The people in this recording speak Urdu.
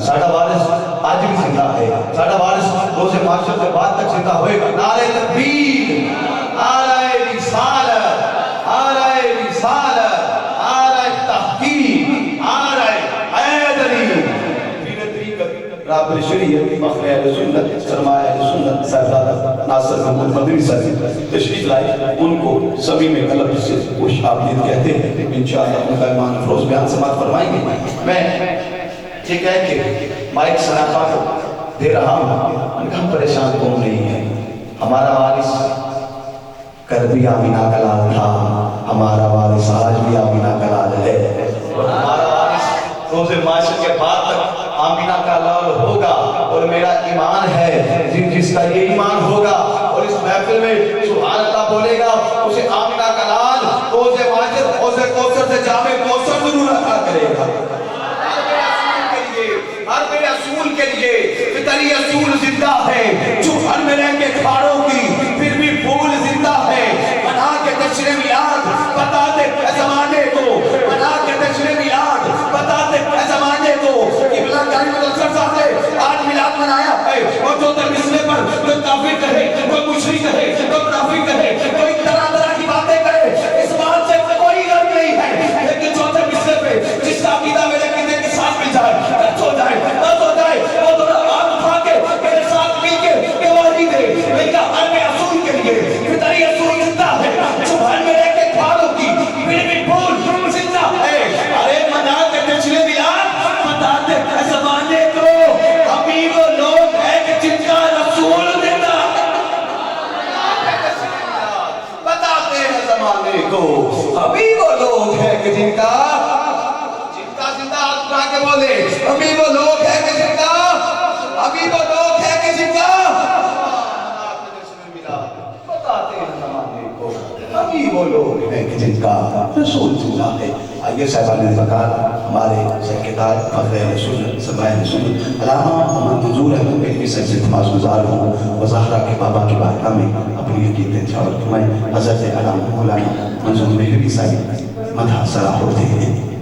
ساڑھا وارث آج بھی زندہ ہے، ساڑھا وارث روز معاشر سے بعد تک زندہ ہوئے گا۔ نعرہ تکبیر، نعرہ رسالت، نعرہ رسالت، نعرہ تحقیق، نعرہ حیدری۔ پیر طریقت راب الشریعت فخر اہل سنت سرمایہ اہل سنت صاحبزادہ ناصر محمد مدنی صاحب تشریف لائے، ان کو سبھی میں قلب سے خوش آمدید کہتے ہیں۔ انشاءاللہ ان کا ایمان افروز بیان سماعت فرمائیں گے۔ میں یہ کہہ کے مائک صنافہ کو دے رہا ہوں، ان کا ہم پریشان کون نہیں ہے۔ ہمارا وارث کل بھی آمینہ کا لال تھا، ہمارا وارث آج بھی آمینہ کا لال ہے، اور ہمارا وارث روز معاشر کے بعد تک آمینہ کا لال ہوگا۔ اور میرا ایمان ہے جس کا یہ ایمان ہوگا اور اس محفل میں سبحان اللہ بولے گا، اسے آمینہ کا لال روز معاشر روز کوثر سے جامع کوثر ضرور عطا کرے گا۔ ہر میرے اصول کے لیے فطری اصول زندہ ہے، جو گھر میں رہ کے کھاڑوں کی پھر بھی پھول زندہ ہے۔ بنا کے جشن میلاد بتاتے اے زمانے کو، بنا کے جشن میلاد بتاتے اے زمانے کو۔ قبلہ گاہی میں دلچر صاحب نے آج میلاد منایا ہے، اور جو در مسئلے پر جو کافر کہے، کوئی مشرک کہے، کوئی منافق کہے، کوئی طرح طرح کی باتیں کرے، اس بات سے کوئی غم نہیں ہے، لیکن جو در مسئلے پہ جس کا عقیدہ میرے عقیدے کے ساتھ مل جائے، کچھ ہو جائے، بس ہو جائے، وہ تو آگ اٹھا کے میرے ساتھ مل کے گواہی دے۔ لیکن ہر میں اصول کے لیے فطری اصول زندہ ہے، جو گھر میں رہ کے کھاڑوں کی پھر بھی پھول زندہ ہے۔ ارے منا کے جشن میلاد بتاتے اے زمانے کو، ابھی وہ لوگ ہیں کہ جن کا رسول زندہ ہے۔ بتاتے ہیں زمانے کو، ابھی وہ لوگ ہیں کہ جن کا زندہ اٹھا کے بولے، ابھی وہ لوگ ہیں کہ جن کا، ابھی وہ لوگ ہیں کہ جن کا بتاتے ہیں زمانے کو، ابھی وہ لوگ ہیں کہ جن کا رسول زندہ ہے۔ آئیے صاحبان وقار ہمارے سرکردار فخر اہل سنت سرمایہ اہل سنت علامہ محمد منظور احمد بلخی صاحب سے تماس گزار ہوں، وزہرہ کے بابا کے بارگاہ میں اپنی عقیدت انشاءاللہ فرمائیں۔ حضرت علامہ مولانا منظور مہروی صاحب مدح صلاح ہوتے ہیں۔